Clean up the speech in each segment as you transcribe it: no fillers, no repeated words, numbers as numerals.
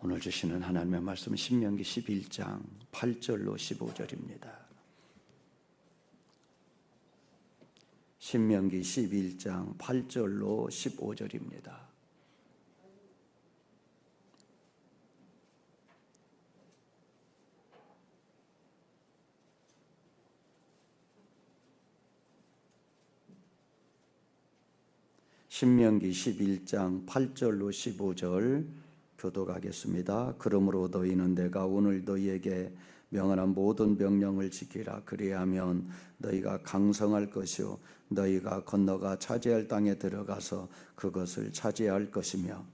오늘 주시는 하나님의 말씀은 신명기 11장 8절로 15절입니다. 신명기 11장 8절로 15절입니다. 신명기 11장 8절로 15절 교독하겠습니다. 그러므로 너희는 내가 오늘 너희에게 명하는 모든 명령을 지키라. 그리하면 너희가 강성할 것이요 너희가 건너가 차지할 땅에 들어가서 그것을 차지할 것이며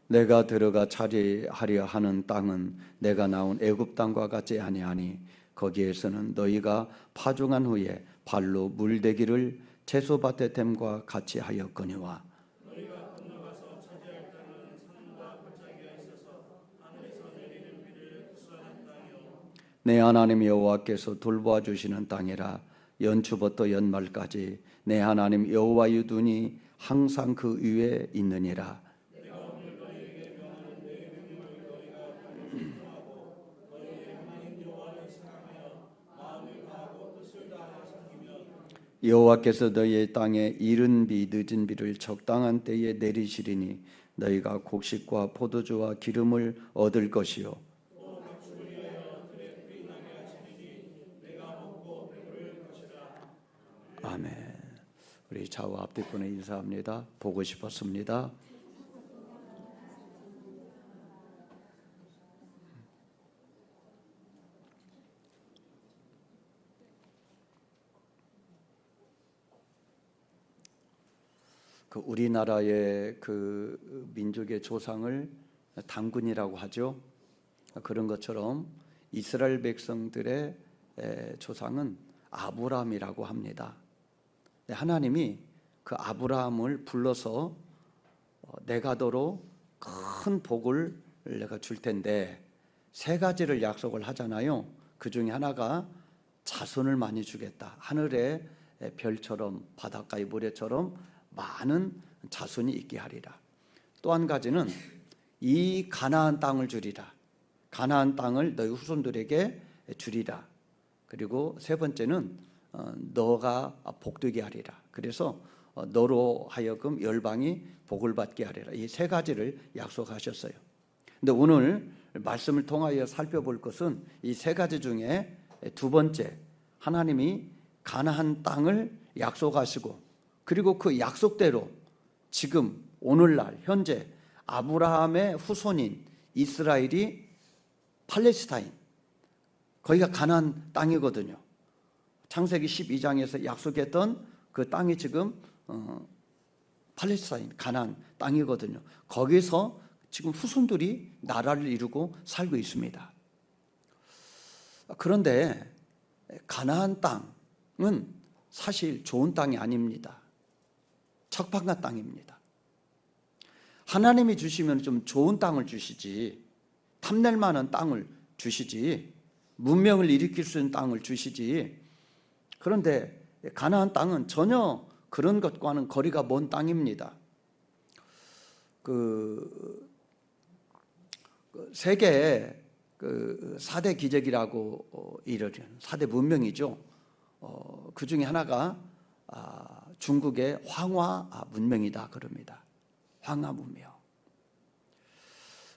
내가 들어가 차지하려 하는 땅은 내가 나온 애굽 땅과 같지 아니하니 거기에서는 너희가 파종한 후에 발로 물대기를 채소밭에 됨과 같이 하였거니와 너희가 건너가서 차지할 땅은 산과 골짜기가 있어서 하늘에서 내리는 비를 흡수하는 땅이요 내 하나님 여호와께서 돌보아 주시는 땅이라 연초부터 연말까지 내 하나님 여호와의 눈이 항상 그 위에 있느니라. 여호와께서 너희의 땅에 이른 비 늦은 비를 적당한 때에 내리시리니 너희가 곡식과 포도주와 기름을 얻을 것이요 아멘. 우리 좌우 앞뒤분에 인사합니다. 보고 싶었습니다. 우리나라의 그 민족의 조상을 단군이라고 하죠. 그런 것처럼 이스라엘 백성들의 조상은 아브라함이라고 합니다. 하나님이 그 아브라함을 불러서 내가 너로 큰 복을 내가 줄 텐데 세 가지를 약속을 하잖아요. 그 중에 하나가 자손을 많이 주겠다. 하늘의 별처럼 바닷가의 모래처럼 많은 자손이 있게 하리라. 또 한 가지는 이 가나안 땅을 주리라. 가나안 땅을 너희 후손들에게 주리라. 그리고 세 번째는 너가 복되게 하리라. 그래서 너로 하여금 열방이 복을 받게 하리라. 이 세 가지를 약속하셨어요. 근데 오늘 말씀을 통하여 살펴볼 것은 이 세 가지 중에 두 번째, 하나님이 가나안 땅을 약속하시고 그리고 그 약속대로 지금 오늘날 현재 아브라함의 후손인 이스라엘이 팔레스타인, 거기가 가나안 땅이거든요. 창세기 12장에서 약속했던 그 땅이 지금 팔레스타인, 가나안 땅이거든요. 거기서 지금 후손들이 나라를 이루고 살고 있습니다. 그런데 가나안 땅은 사실 좋은 땅이 아닙니다. 척박한 땅입니다. 하나님이 주시면 좀 좋은 땅을 주시지, 탐낼 만한 땅을 주시지, 문명을 일으킬 수 있는 땅을 주시지. 그런데 가나안 땅은 전혀 그런 것과는 거리가 먼 땅입니다. 세계 4대 기적이라고 이르는 4대 문명이죠. 그 중에 하나가 중국의 황화 문명이다 그럽니다. 황화 문명.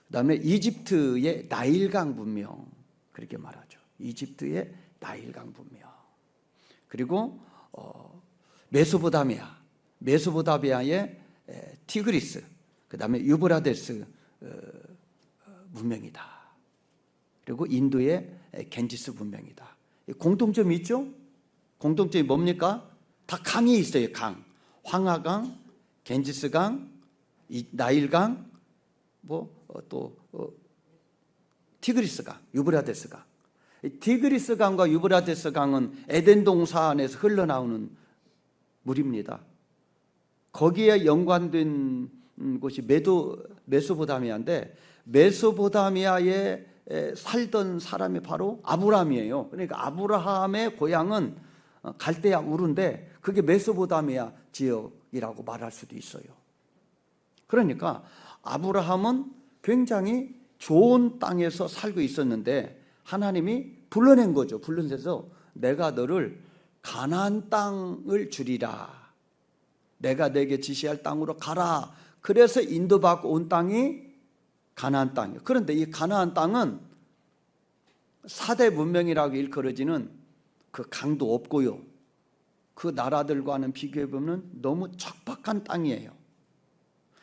그 다음에 이집트의 나일강 문명, 그렇게 말하죠. 이집트의 나일강 문명. 그리고 메소포타미아의 티그리스, 그 다음에 유브라데스 문명이다. 그리고 인도의 겐지스 문명이다. 공통점이 있죠? 공통점이 뭡니까? 다 강이 있어요. 강, 황하강, 겐지스강, 나일강, 또 티그리스강, 유브라데스강. 티그리스강과 유브라데스강은 에덴 동산에서 흘러나오는 물입니다. 거기에 연관된 곳이 메소포타미아인데 메소포타미아의 살던 사람이 바로 아브라함이에요. 그러니까 아브라함의 고향은 갈대아 우르인데 그게 메소포타미아 지역이라고 말할 수도 있어요. 그러니까 아브라함은 굉장히 좋은 땅에서 살고 있었는데 하나님이 불러낸 거죠. 불러내서 내가 너를 가나안 땅을 주리라. 내가 내게 지시할 땅으로 가라. 그래서 인도받고 온 땅이 가나안 땅이에요. 그런데 이 가나안 땅은 4대 문명이라고 일컬어지는 그 강도 없고요. 그 나라들과는 비교해보면 너무 척박한 땅이에요.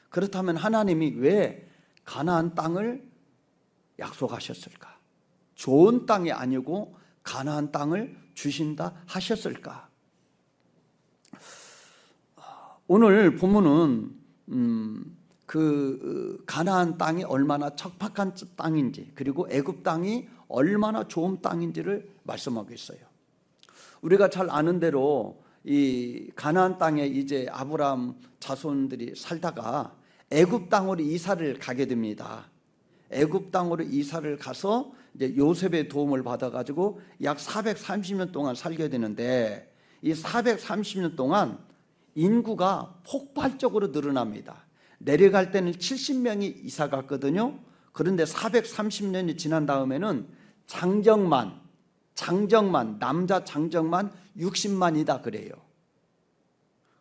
그렇다면 하나님이 왜 가나안 땅을 약속하셨을까? 좋은 땅이 아니고 가나안 땅을 주신다 하셨을까? 오늘 본문은 그 가나안 땅이 얼마나 척박한 땅인지 그리고 애굽 땅이 얼마나 좋은 땅인지를 말씀하고 있어요. 우리가 잘 아는 대로 이 가나안 땅에 이제 아브라함 자손들이 살다가 애굽 땅으로 이사를 가게 됩니다. 애굽 땅으로 이사를 가서 이제 요셉의 도움을 받아가지고 약 430년 동안 살게 되는데 이 430년 동안 인구가 폭발적으로 늘어납니다. 내려갈 때는 70명이 이사 갔거든요. 그런데 430년이 지난 다음에는 장정만 남자 장정만 60만이다 그래요.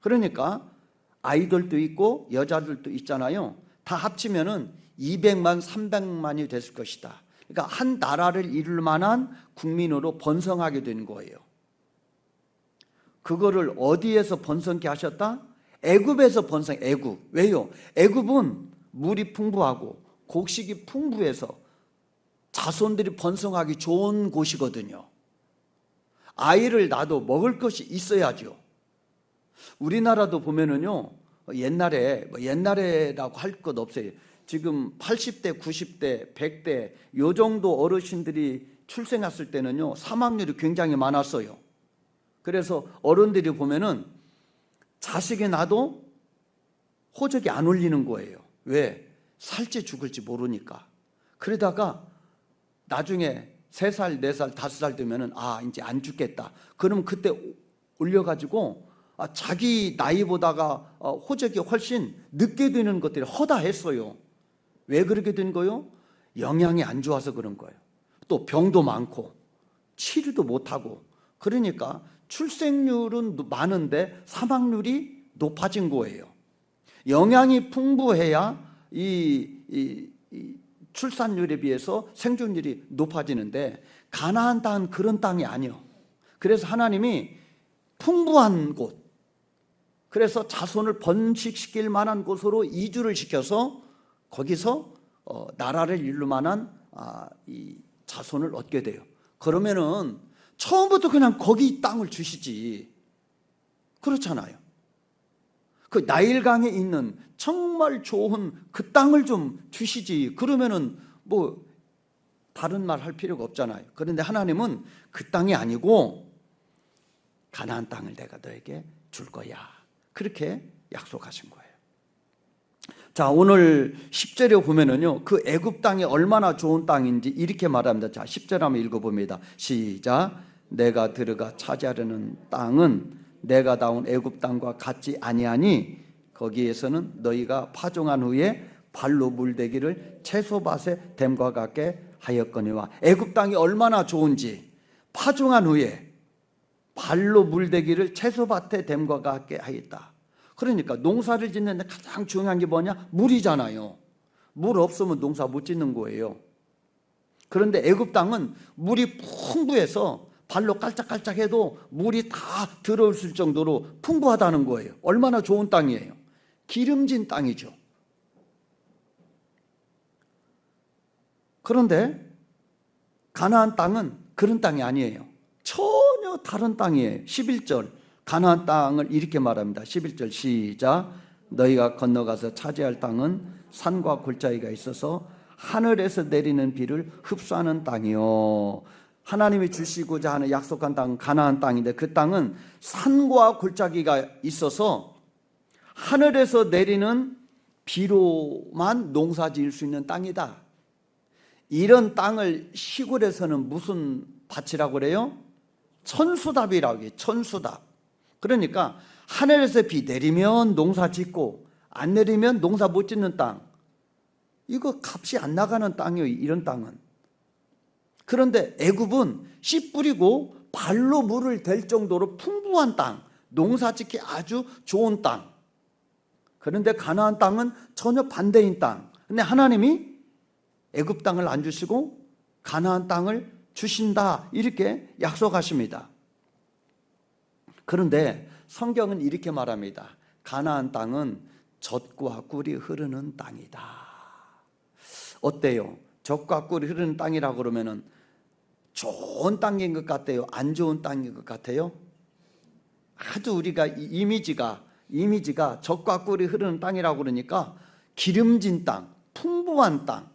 그러니까 아이들도 있고 여자들도 있잖아요. 다 합치면은 200만 300만이 됐을 것이다. 그러니까 한 나라를 이룰 만한 국민으로 번성하게 된 거예요. 그거를 어디에서 번성케 하셨다? 애굽에서 번성. 애굽. 왜요? 애굽은 물이 풍부하고 곡식이 풍부해서 자손들이 번성하기 좋은 곳이거든요. 아이를 낳아도 먹을 것이 있어야죠. 우리나라도 보면은요, 옛날에라고 할 것 없어요. 지금 80대, 90대, 100대 요 정도 어르신들이 출생했을 때는요, 사망률이 굉장히 많았어요. 그래서 어른들이 보면은 자식이 나도 호적이 안 올리는 거예요. 왜? 살지 죽을지 모르니까. 그러다가 나중에 3살, 4살, 5살 되면은 이제 안 죽겠다. 그럼 그때 올려가지고 자기 나이보다가 호적이 훨씬 늦게 되는 것들이 허다했어요. 왜 그렇게 된 거예요? 영양이 안 좋아서 그런 거예요. 또 병도 많고 치료도 못하고 그러니까 출생률은 많은데 사망률이 높아진 거예요. 영양이 풍부해야 이 출산율에 비해서 생존율이 높아지는데 가나안 땅은 그런 땅이 아니에요. 그래서 하나님이 풍부한 곳, 그래서 자손을 번식시킬 만한 곳으로 이주를 시켜서 거기서 나라를 이룰 만한 이 자손을 얻게 돼요. 그러면은 처음부터 그냥 거기 땅을 주시지. 그렇잖아요. 그 나일강에 있는 정말 좋은 그 땅을 좀 주시지. 그러면은 뭐 다른 말 할 필요가 없잖아요. 그런데 하나님은 그 땅이 아니고 가나안 땅을 내가 너에게 줄 거야. 그렇게 약속하신 거예요. 자, 오늘 10절에 보면은요, 그 애굽 땅이 얼마나 좋은 땅인지 이렇게 말합니다. 자, 10절 한번 읽어봅니다. 시작. 내가 들어가 차지하려는 땅은 내가 나온 애굽 땅과 같지 아니하니 거기에서는 너희가 파종한 후에 발로 물대기를 채소밭에 댐과 같게 하였거니와. 애굽 땅이 얼마나 좋은지 파종한 후에 발로 물대기를 채소밭에 댐과 같게 하였다. 그러니까 농사를 짓는데 가장 중요한 게 뭐냐? 물이잖아요. 물 없으면 농사 못 짓는 거예요. 그런데 애굽 땅은 물이 풍부해서 발로 깔짝깔짝해도 물이 다 들어올 정도로 풍부하다는 거예요. 얼마나 좋은 땅이에요. 기름진 땅이죠. 그런데 가나안 땅은 그런 땅이 아니에요. 전혀 다른 땅이에요. 11절 가나안 땅을 이렇게 말합니다. 11절 시작. 너희가 건너가서 차지할 땅은 산과 골짜기가 있어서 하늘에서 내리는 비를 흡수하는 땅이요. 하나님이 주시고자 하는 약속한 땅은 가나안 땅인데 그 땅은 산과 골짜기가 있어서 하늘에서 내리는 비로만 농사 지을 수 있는 땅이다. 이런 땅을 시골에서는 무슨 밭이라고 그래요? 천수답이라고 해요. 천수답. 그러니까 하늘에서 비 내리면 농사 짓고 안 내리면 농사 못 짓는 땅. 이거 값이 안 나가는 땅이에요. 이런 땅은. 그런데 애굽은 씨 뿌리고 발로 물을 댈 정도로 풍부한 땅, 농사 짓기 아주 좋은 땅. 그런데 가나안 땅은 전혀 반대인 땅. 근데 하나님이 애굽 땅을 안 주시고 가나안 땅을 주신다, 이렇게 약속하십니다. 그런데 성경은 이렇게 말합니다. 가나안 땅은 젖과 꿀이 흐르는 땅이다. 어때요? 젖과 꿀이 흐르는 땅이라고 그러면은 좋은 땅인 것 같아요? 안 좋은 땅인 것 같아요? 아주 우리가 이미지가 젖과 꿀이 흐르는 땅이라고 그러니까 기름진 땅, 풍부한 땅,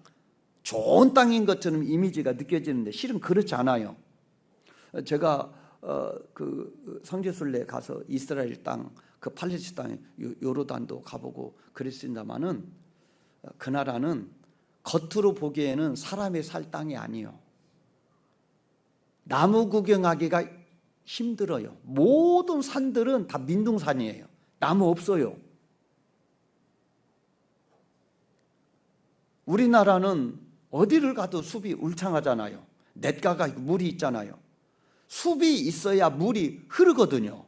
좋은 땅인 것처럼 이미지가 느껴지는데 실은 그렇지 않아요. 제가 그 성지순례 가서 이스라엘 땅, 그 팔레스타인 요르단도 가보고 그랬습니다만은 그 나라는 겉으로 보기에는 사람이 살 땅이 아니에요. 나무 구경하기가 힘들어요. 모든 산들은 다 민둥산이에요. 나무 없어요. 우리나라는 어디를 가도 숲이 울창하잖아요. 냇가가 물이 있잖아요. 숲이 있어야 물이 흐르거든요.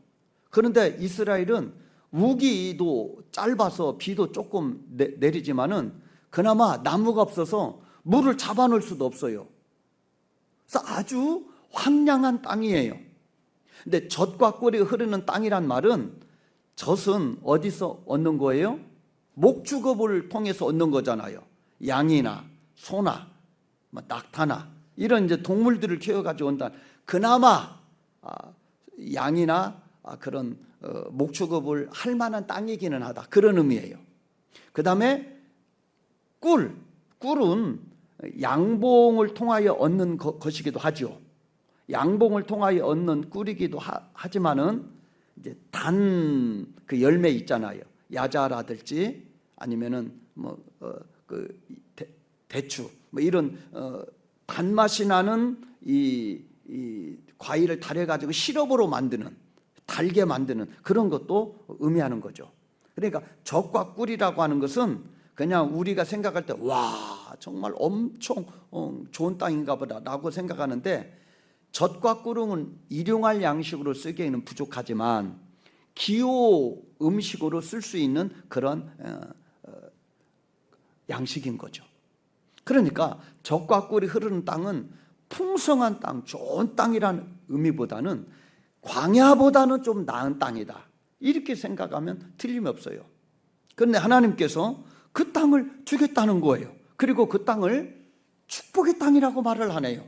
그런데 이스라엘은 우기도 짧아서 비도 조금 내리지만은 그나마 나무가 없어서 물을 잡아놓을 수도 없어요. 그래서 아주 황량한 땅이에요. 근데 젖과 꿀이 흐르는 땅이란 말은 젖은 어디서 얻는 거예요? 목축업을 통해서 얻는 거잖아요. 양이나 소나 낙타나 이런 이제 동물들을 키워가지고 온다. 그나마 양이나 그런 목축업을 할 만한 땅이기는 하다. 그런 의미예요. 그 다음에 꿀은 양봉을 통하여 얻는 것이기도 하죠. 양봉을 통하여 얻는 꿀이기도 하지만은 이제 단 그 열매 있잖아요. 야자라든지 아니면은 대추 이런 단맛이 나는 이 과일을 달여가지고 시럽으로 만드는, 달게 만드는 그런 것도 의미하는 거죠. 그러니까 젖과 꿀이라고 하는 것은 그냥 우리가 생각할 때 와 정말 엄청 좋은 땅인가 보다라고 생각하는데, 젖과 꿀은 일용할 양식으로 쓰기에는 부족하지만 기호 음식으로 쓸 수 있는 그런 양식인 거죠. 그러니까 젖과 꿀이 흐르는 땅은 풍성한 땅, 좋은 땅이라는 의미보다는 광야보다는 좀 나은 땅이다, 이렇게 생각하면 틀림없어요. 그런데 하나님께서 그 땅을 주겠다는 거예요. 그리고 그 땅을 축복의 땅이라고 말을 하네요.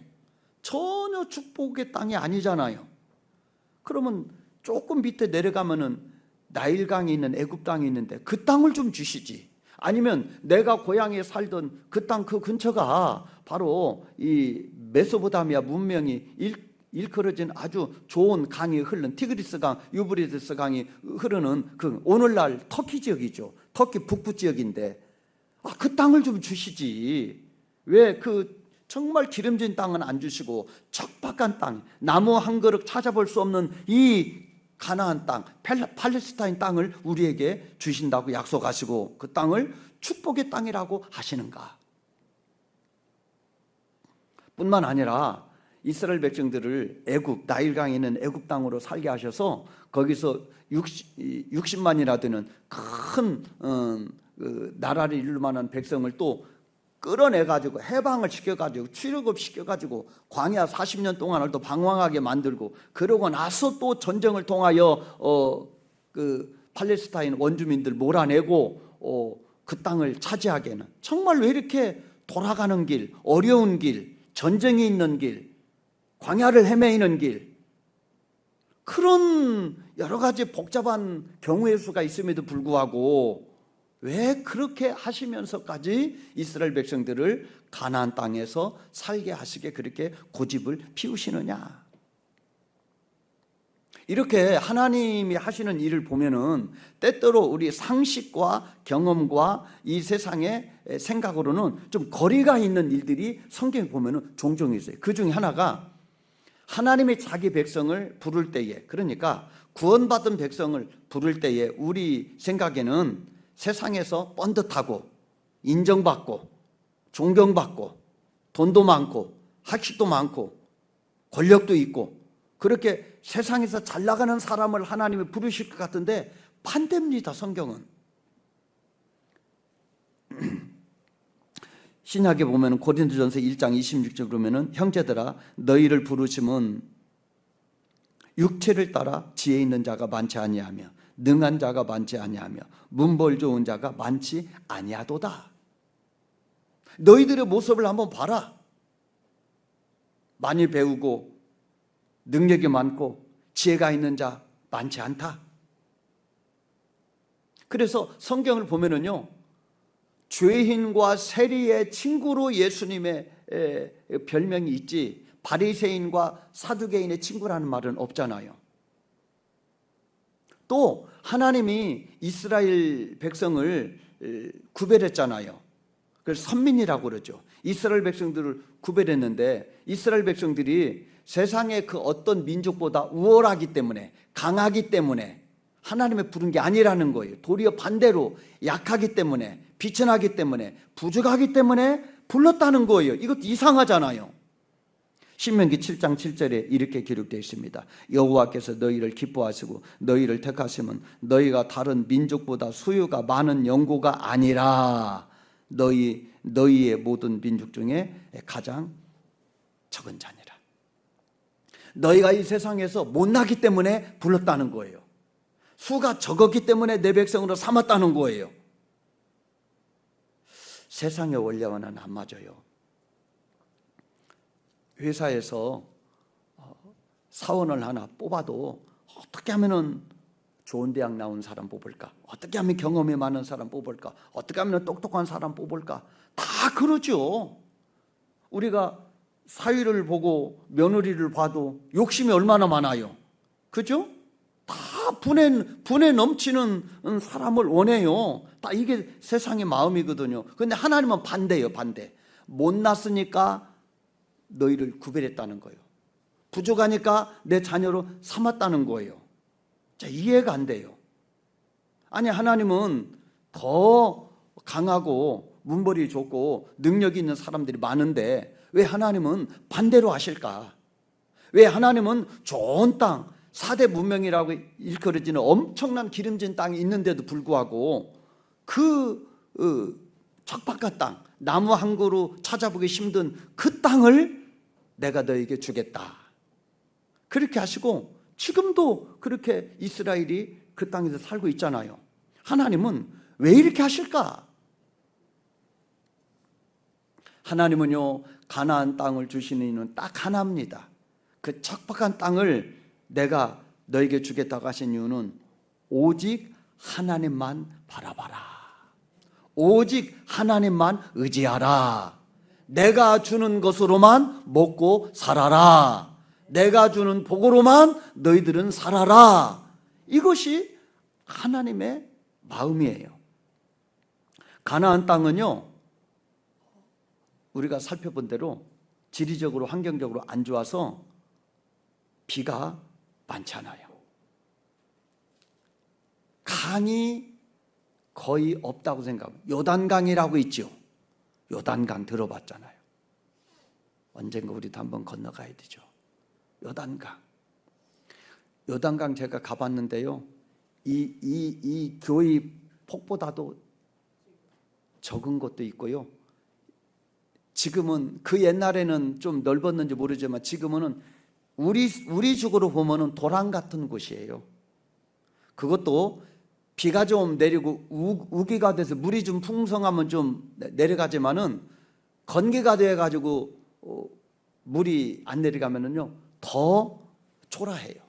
전혀 축복의 땅이 아니잖아요. 그러면 조금 밑에 내려가면은 나일강이 있는 애굽 땅이 있는데 그 땅을 좀 주시지. 아니면 내가 고향에 살던 그 땅 그 근처가 바로 이 메소포타미아 문명이 일컬어진 아주 좋은 강이 흐르는 티그리스 강, 유브리스 강이 흐르는 그 오늘날 터키 지역이죠. 터키 북부 지역인데 그 땅을 좀 주시지. 왜 그 정말 기름진 땅은 안 주시고 척박한 땅, 나무 한 그릇 찾아볼 수 없는 이 가나안 땅, 팔레스타인 땅을 우리에게 주신다고 약속하시고 그 땅을 축복의 땅이라고 하시는가? 뿐만 아니라 이스라엘 백성들을 애굽, 나일강에 있는 애굽 땅으로 살게 하셔서 거기서 60만이나 되는 큰 나라를 이룰 만한 백성을 또 끌어내가지고 해방을 시켜가지고 출애굽 시켜가지고 광야 40년 동안을 또 방황하게 만들고, 그러고 나서 또 전쟁을 통하여 그 팔레스타인 원주민들 몰아내고 그 땅을 차지하게는, 정말 왜 이렇게 돌아가는 길, 어려운 길, 전쟁이 있는 길, 광야를 헤매이는 길, 그런 여러 가지 복잡한 경우의 수가 있음에도 불구하고 왜 그렇게 하시면서까지 이스라엘 백성들을 가나안 땅에서 살게 하시게 그렇게 고집을 피우시느냐? 이렇게 하나님이 하시는 일을 보면은 때때로 우리 상식과 경험과 이 세상의 생각으로는 좀 거리가 있는 일들이 성경에 보면은 종종 있어요. 그 중에 하나가 하나님이 자기 백성을 부를 때에, 그러니까 구원받은 백성을 부를 때에 우리 생각에는 세상에서 번듯하고 인정받고 존경받고 돈도 많고 학식도 많고 권력도 있고 그렇게 세상에서 잘 나가는 사람을 하나님이 부르실 것 같은데 반대입니다. 성경은. 신약에 보면 고린도전서 1장 26절 그러면은 형제들아 너희를 부르심은 육체를 따라 지혜 있는 자가 많지 아니하며 능한 자가 많지 아니하며 문벌 좋은 자가 많지 아니하도다. 너희들의 모습을 한번 봐라. 많이 배우고 능력이 많고 지혜가 있는 자 많지 않다. 그래서 성경을 보면은요, 죄인과 세리의 친구로 예수님의 별명이 있지 바리새인과 사두개인의 친구라는 말은 없잖아요. 또 하나님이 이스라엘 백성을 구별했잖아요. 그래서 선민이라고 그러죠. 이스라엘 백성들을 구별했는데 이스라엘 백성들이 세상의 그 어떤 민족보다 우월하기 때문에 강하기 때문에 하나님의 부른 게 아니라는 거예요. 도리어 반대로 약하기 때문에 비천하기 때문에 부족하기 때문에 불렀다는 거예요. 이것도 이상하잖아요. 신명기 7장 7절에 이렇게 기록되어 있습니다. 여호와께서 너희를 기뻐하시고 너희를 택하시면 너희가 다른 민족보다 수요가 많은 영고가 아니라 너희의 모든 민족 중에 가장 적은 자니라. 너희가 이 세상에서 못나기 때문에 불렀다는 거예요. 수가 적었기 때문에 내 백성으로 삼았다는 거예요. 세상의 원리와는 안 맞아요. 회사에서 사원을 하나 뽑아도 어떻게 하면은 좋은 대학 나온 사람 뽑을까? 어떻게 하면 경험이 많은 사람 뽑을까? 어떻게 하면 똑똑한 사람 뽑을까? 다 그러죠. 우리가 사위를 보고 며느리를 봐도 욕심이 얼마나 많아요. 그죠? 다 분에 넘치는 사람을 원해요. 다 이게 세상의 마음이거든요. 그런데 하나님은 반대예요. 반대. 못났으니까 너희를 구별했다는 거예요. 부족하니까 내 자녀로 삼았다는 거예요. 자, 이해가 안 돼요. 아니 하나님은 더 강하고 문벌이 좋고 능력이 있는 사람들이 많은데 왜 하나님은 반대로 하실까? 왜 하나님은 좋은 땅, 4대 문명이라고 일컬어지는 엄청난 기름진 땅이 있는데도 불구하고 그 척박한 땅, 나무 한 그루 찾아보기 힘든 그 땅을 내가 너에게 주겠다. 그렇게 하시고 지금도 그렇게 이스라엘이 그 땅에서 살고 있잖아요. 하나님은 왜 이렇게 하실까? 하나님은요, 가나안 땅을 주시는 이유는 딱 하나입니다. 그 척박한 땅을 내가 너에게 주겠다고 하신 이유는 오직 하나님만 바라봐라. 오직 하나님만 의지하라. 내가 주는 것으로만 먹고 살아라. 내가 주는 복으로만 너희들은 살아라. 이것이 하나님의 마음이에요. 가나안 땅은요, 우리가 살펴본 대로 지리적으로 환경적으로 안 좋아서 비가 많잖아요. 강이 거의 없다고 생각합니다. 요단강이라고 있죠. 요단강 들어봤잖아요. 언젠가 우리도 한번 건너가야 되죠. 요단강. 요단강 제가 가봤는데요. 이 교회 폭보다도 적은 것도 있고요. 지금은 그 옛날에는 좀 넓었는지 모르지만 지금은 우리 쪽으로 보면은 도랑 같은 곳이에요. 그것도 비가 좀 내리고 우기가 돼서 물이 좀 풍성하면 좀 내려가지만은 건기가 돼 가지고 물이 안 내려가면은요 더 초라해요.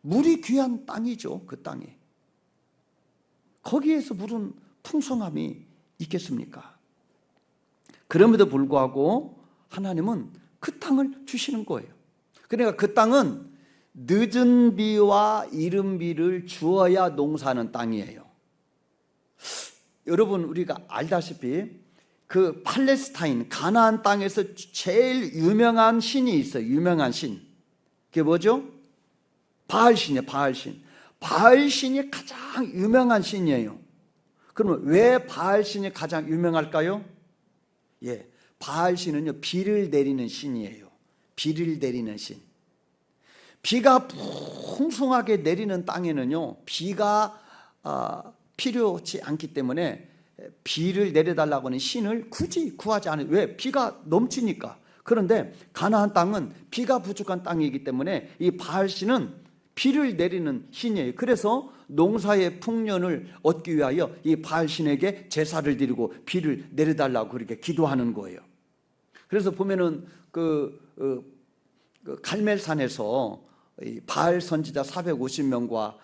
물이 귀한 땅이죠. 그 땅이. 거기에서 물은 풍성함이 있겠습니까? 그럼에도 불구하고 하나님은 그 땅을 주시는 거예요. 그러니까 그 땅은 늦은 비와 이른 비를 주어야 농사하는 땅이에요. 여러분, 우리가 알다시피 그 팔레스타인 가나안 땅에서 제일 유명한 신이 있어요. 유명한 신. 그게 뭐죠? 바알신이에요. 바알신. 바알신이 가장 유명한 신이에요. 그러면 왜 바알신이 가장 유명할까요? 예, 바알신은요, 비를 내리는 신이에요. 비를 내리는 신. 비가 풍성하게 내리는 땅에는요, 비가 필요치 않기 때문에 비를 내려달라고 하는 신을 굳이 구하지 않아요. 왜? 비가 넘치니까. 그런데 가나안 땅은 비가 부족한 땅이기 때문에 이 바알신은 비를 내리는 신이에요. 그래서 농사의 풍년을 얻기 위하여 이 바알신에게 제사를 드리고 비를 내려달라고 그렇게 기도하는 거예요. 그래서 보면은 그 갈멜산에서 이 바알 선지자 450명과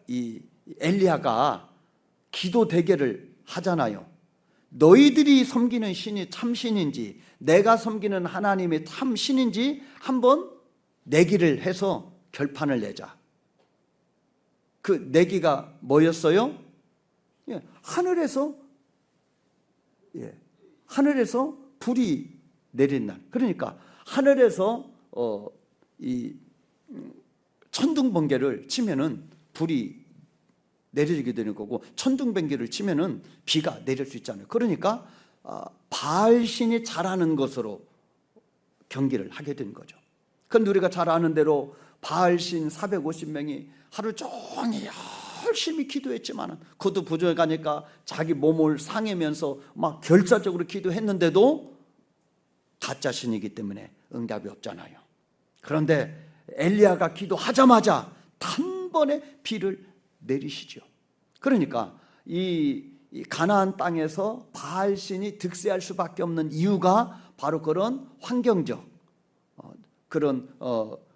이 엘리야가 기도 대결을 하잖아요. 너희들이 섬기는 신이 참 신인지 내가 섬기는 하나님이 참 신인지 한번 내기를 해서 결판을 내자. 그 내기가 뭐였어요? 예, 하늘에서 불이 내린 날. 그러니까 하늘에서 이 천둥번개를 치면은 불이 내리게 되는 거고, 천둥번개를 치면은 비가 내릴 수 있잖아요. 그러니까 바알신이 잘하는 것으로 경기를 하게 된 거죠. 그런데 우리가 잘 아는 대로 바알신 450명이 하루 종일 열심히 기도했지만 그것도 부족하니까 자기 몸을 상해면서 막 결사적으로 기도했는데도 가짜 신이기 때문에 응답이 없잖아요. 그런데 엘리야가 기도하자마자 단번에 비를 내리시죠. 그러니까 이 가나안 땅에서 바알신이 득세할 수밖에 없는 이유가 바로 그런 환경적, 그런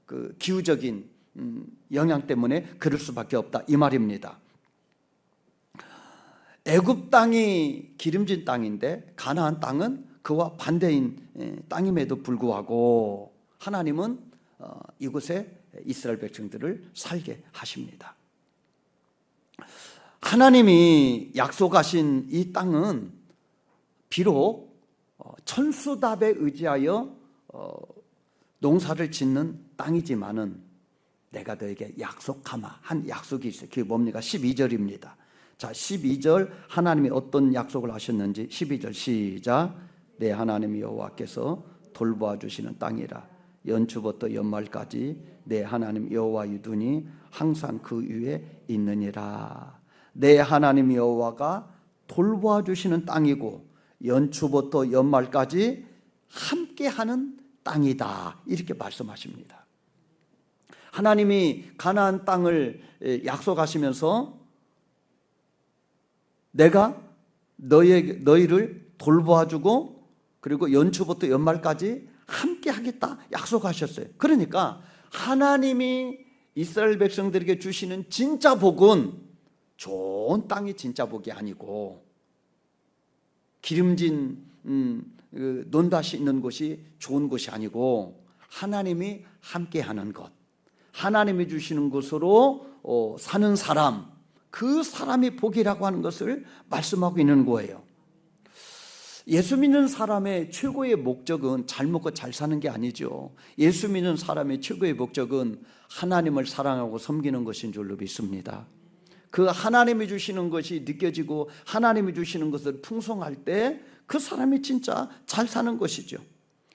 그 기후적인 영향 때문에 그럴 수밖에 없다, 이 말입니다. 애굽 땅이 기름진 땅인데 가나안 땅은 그와 반대인 땅임에도 불구하고 하나님은 이곳에 이스라엘 백성들을 살게 하십니다. 하나님이 약속하신 이 땅은 비록 천수답에 의지하여 농사를 짓는 땅이지만은 내가 너에게 약속하마 한 약속이 있어요. 그게 뭡니까? 12절입니다. 자, 12절 하나님이 어떤 약속을 하셨는지 12절 시작. 내 하나님 여호와께서 돌보아 주시는 땅이라. 연초부터 연말까지 내 하나님 여호와의 눈이 항상 그 위에 있느니라. 내 하나님 여호와가 돌보아 주시는 땅이고 연초부터 연말까지 함께하는 땅이다, 이렇게 말씀하십니다. 하나님이 가나안 땅을 약속하시면서 내가 너희를 돌보아 주고 그리고 연초부터 연말까지 함께 하겠다 약속하셨어요. 그러니까 하나님이 이스라엘 백성들에게 주시는 진짜 복은 좋은 땅이 진짜 복이 아니고 기름진 논밭이 있는 곳이 좋은 곳이 아니고 하나님이 함께하는 것, 하나님이 주시는 것으로 사는 사람, 그 사람이 복이라고 하는 것을 말씀하고 있는 거예요. 예수 믿는 사람의 최고의 목적은 잘 먹고 잘 사는 게 아니죠. 예수 믿는 사람의 최고의 목적은 하나님을 사랑하고 섬기는 것인 줄로 믿습니다. 그 하나님이 주시는 것이 느껴지고 하나님이 주시는 것을 풍성할 때 그 사람이 진짜 잘 사는 것이죠.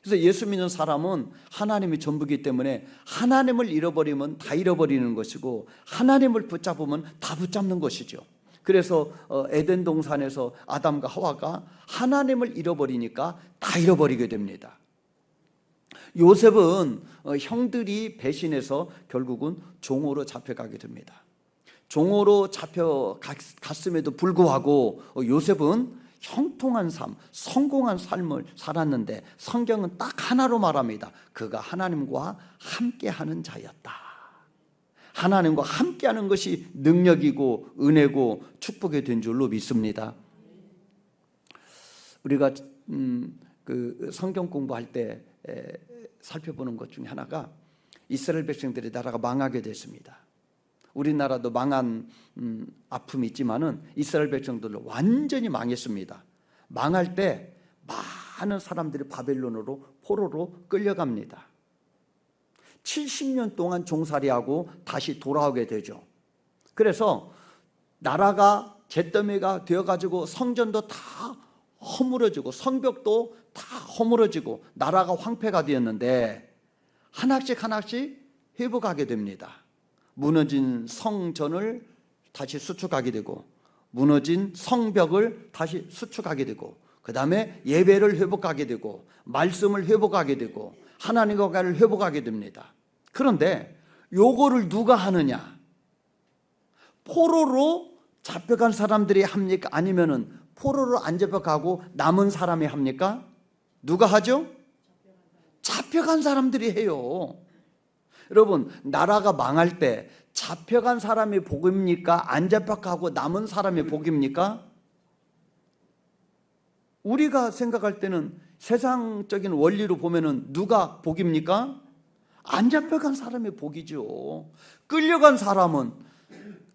그래서 예수 믿는 사람은 하나님이 전부이기 때문에 하나님을 잃어버리면 다 잃어버리는 것이고 하나님을 붙잡으면 다 붙잡는 것이죠. 그래서 에덴 동산에서 아담과 하와가 하나님을 잃어버리니까 다 잃어버리게 됩니다. 요셉은 형들이 배신해서 결국은 종으로 잡혀가게 됩니다. 종으로 잡혀갔음에도 불구하고 요셉은 형통한 삶, 성공한 삶을 살았는데 성경은 딱 하나로 말합니다. 그가 하나님과 함께하는 자였다. 하나님과 함께하는 것이 능력이고 은혜고 축복이 된 줄로 믿습니다. 우리가 그 성경 공부할 때 살펴보는 것 중에 하나가 이스라엘 백성들의 나라가 망하게 됐습니다. 우리나라도 망한 아픔이 있지만은 이스라엘 백성들도 완전히 망했습니다. 망할 때 많은 사람들이 바벨론으로 포로로 끌려갑니다. 70년 동안 종살이하고 다시 돌아오게 되죠. 그래서 나라가 잿더미가 되어가지고 성전도 다 허물어지고 성벽도 다 허물어지고 나라가 황폐가 되었는데 하나씩 하나씩 회복하게 됩니다. 무너진 성전을 다시 수축하게 되고 무너진 성벽을 다시 수축하게 되고 그 다음에 예배를 회복하게 되고 말씀을 회복하게 되고 하나님과를 회복하게 됩니다. 그런데 요거를 누가 하느냐? 포로로 잡혀간 사람들이 합니까? 아니면은 포로로 안 잡혀가고 남은 사람이 합니까? 누가 하죠? 잡혀간 사람들이 해요. 여러분, 나라가 망할 때 잡혀간 사람이 복입니까? 안 잡혀가고 남은 사람이 복입니까? 우리가 생각할 때는 세상적인 원리로 보면은 누가 복입니까? 안 잡혀간 사람이 복이죠. 끌려간 사람은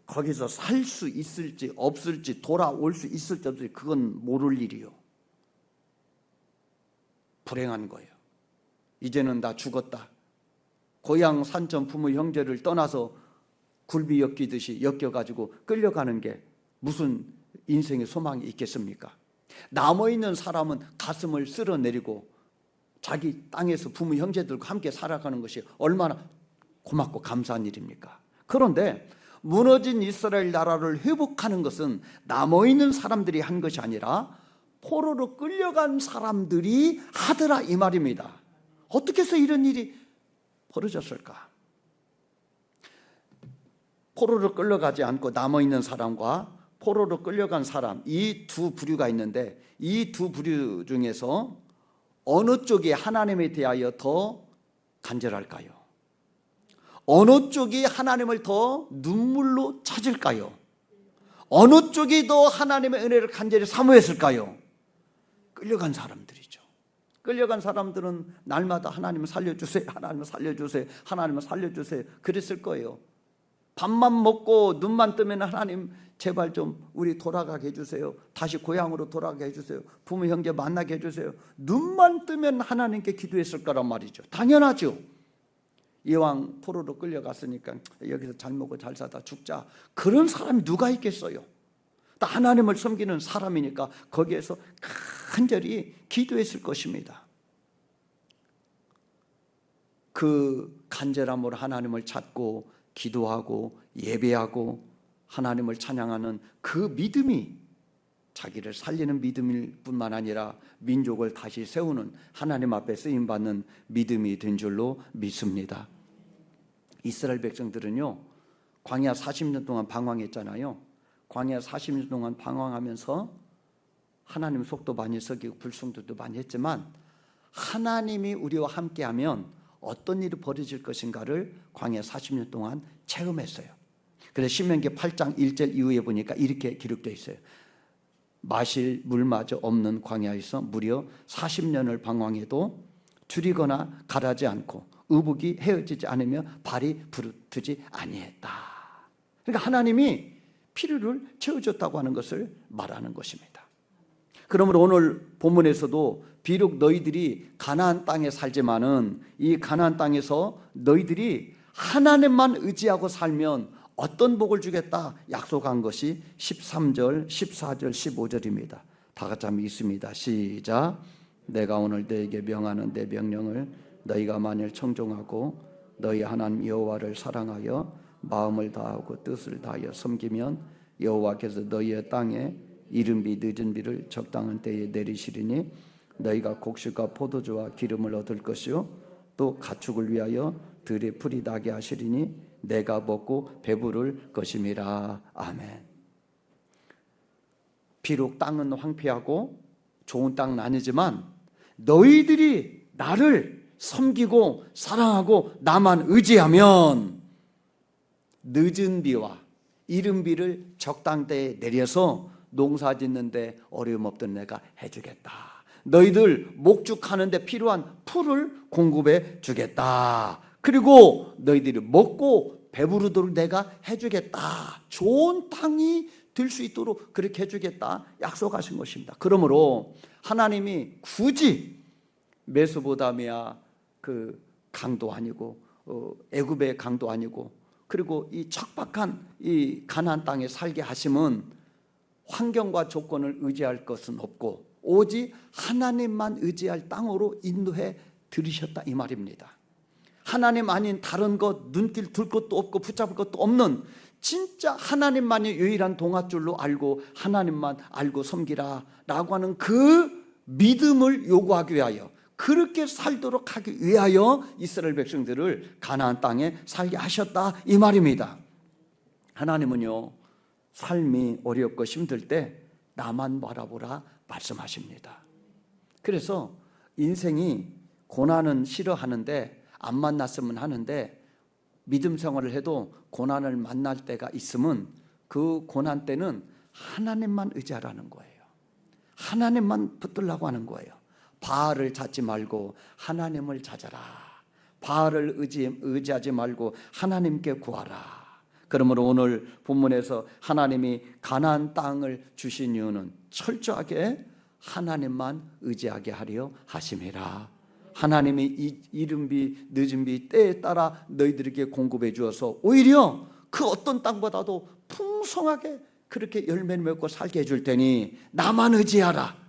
거기서 살 수 있을지 없을지 돌아올 수 있을지 없을지 그건 모를 일이요. 불행한 거예요. 이제는 나 죽었다. 고향 산천 부모 형제를 떠나서 굴비 엮이듯이 엮여가지고 끌려가는 게 무슨 인생의 소망이 있겠습니까? 남아있는 사람은 가슴을 쓸어내리고 자기 땅에서 부모 형제들과 함께 살아가는 것이 얼마나 고맙고 감사한 일입니까? 그런데 무너진 이스라엘 나라를 회복하는 것은 남아있는 사람들이 한 것이 아니라 포로로 끌려간 사람들이 하더라 이 말입니다. 어떻게 해서 이런 일이 벌어졌을까? 포로로 끌려가지 않고 남아있는 사람과 포로로 끌려간 사람, 이 두 부류가 있는데 이 두 부류 중에서 어느 쪽이 하나님에 대하여 더 간절할까요? 어느 쪽이 하나님을 더 눈물로 찾을까요? 어느 쪽이 더 하나님의 은혜를 간절히 사모했을까요? 끌려간 사람들이죠. 끌려간 사람들은 날마다 하나님을 살려주세요, 하나님을 살려주세요, 하나님을 살려주세요 그랬을 거예요. 밥만 먹고 눈만 뜨면 하나님 제발 좀 우리 돌아가게 해주세요, 다시 고향으로 돌아가게 해주세요, 부모 형제 만나게 해주세요. 눈만 뜨면 하나님께 기도했을 거란 말이죠. 당연하죠. 이왕 포로로 끌려갔으니까 여기서 잘 먹고 잘 사다 죽자, 그런 사람이 누가 있겠어요? 하나님을 섬기는 사람이니까 거기에서 간절히 기도했을 것입니다. 그 간절함으로 하나님을 찾고 기도하고 예배하고 하나님을 찬양하는 그 믿음이 자기를 살리는 믿음일 뿐만 아니라 민족을 다시 세우는 하나님 앞에 쓰임받는 믿음이 된 줄로 믿습니다. 이스라엘 백성들은요, 광야 40년 동안 방황했잖아요. 광야 40년 동안 방황하면서 하나님 속도 많이 썩이고 불순종도 많이 했지만 하나님이 우리와 함께하면 어떤 일이 벌어질 것인가를 광야 40년 동안 체험했어요. 그래서 신명기 8장 1절 이후에 보니까 이렇게 기록되어 있어요. 마실 물마저 없는 광야에서 무려 40년을 방황해도 줄이거나 가라지 않고 의복이 헤어지지 않으며 발이 부르트지 아니했다. 그러니까 하나님이 필요를 채워줬다고 하는 것을 말하는 것입니다. 그러므로 오늘 본문에서도 비록 너희들이 가나안 땅에 살지만은 이 가나안 땅에서 너희들이 하나님만 의지하고 살면 어떤 복을 주겠다 약속한 것이 13절, 14절, 15절입니다. 다 같이 한번 읽습니다. 시작. 내가 오늘 너희에게 명하는 내 명령을 너희가 만일 청종하고 너희 하나님 여호와를 사랑하여 마음을 다하고 뜻을 다하여 섬기면 여호와께서 너희의 땅에 이른비 늦은 비를 적당한 때에 내리시리니 너희가 곡식과 포도주와 기름을 얻을 것이요 또 가축을 위하여 들에 풀이 나게 하시리니 내가 먹고 배부를 것임이라. 아멘. 비록 땅은 황폐하고 좋은 땅은 아니지만 너희들이 나를 섬기고 사랑하고 나만 의지하면 늦은 비와 이른 비를 적당 때에 내려서 농사 짓는데 어려움 없던 내가 해주겠다. 너희들 목축하는데 필요한 풀을 공급해 주겠다. 그리고 너희들이 먹고 배부르도록 내가 해주겠다. 좋은 땅이 될 수 있도록 그렇게 해주겠다 약속하신 것입니다. 그러므로 하나님이 굳이 메소포타미아 그 강도 아니고 애굽의 강도 아니고 그리고 이 척박한 이 가나안 땅에 살게 하심은 환경과 조건을 의지할 것은 없고 오직 하나님만 의지할 땅으로 인도해 들이셨다 이 말입니다. 하나님 아닌 다른 것 눈길 둘 것도 없고 붙잡을 것도 없는 진짜 하나님만이 유일한 동아줄로 알고 하나님만 알고 섬기라 라고 하는 그 믿음을 요구하기 위하여 그렇게 살도록 하기 위하여 이스라엘 백성들을 가나안 땅에 살게 하셨다 이 말입니다. 하나님은요 삶이 어렵고 힘들 때 나만 바라보라 말씀하십니다. 그래서 인생이 고난은 싫어하는데 안 만났으면 하는데 믿음 생활을 해도 고난을 만날 때가 있으면 그 고난 때는 하나님만 의지하라는 거예요. 하나님만 붙들라고 하는 거예요. 바알을 찾지 말고 하나님을 찾아라. 바알을 의지하지 말고 하나님께 구하라. 그러므로 오늘 본문에서 하나님이 가나안 땅을 주신 이유는 철저하게 하나님만 의지하게 하려 하심이라. 하나님이 이른비 늦은비 때에 따라 너희들에게 공급해 주어서 오히려 그 어떤 땅보다도 풍성하게 그렇게 열매를 맺고 살게 해줄 테니 나만 의지하라.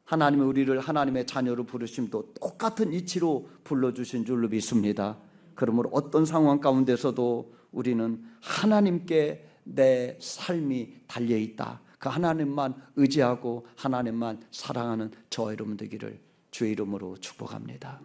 하나님이 우리를 하나님의 자녀로 부르심도 똑같은 이치로 불러주신 줄로 믿습니다. 그러므로 어떤 상황 가운데서도 우리는 하나님께 내 삶이 달려있다. 그 하나님만 의지하고 하나님만 사랑하는 저와 여러분 되기를 주의 이름으로 축복합니다.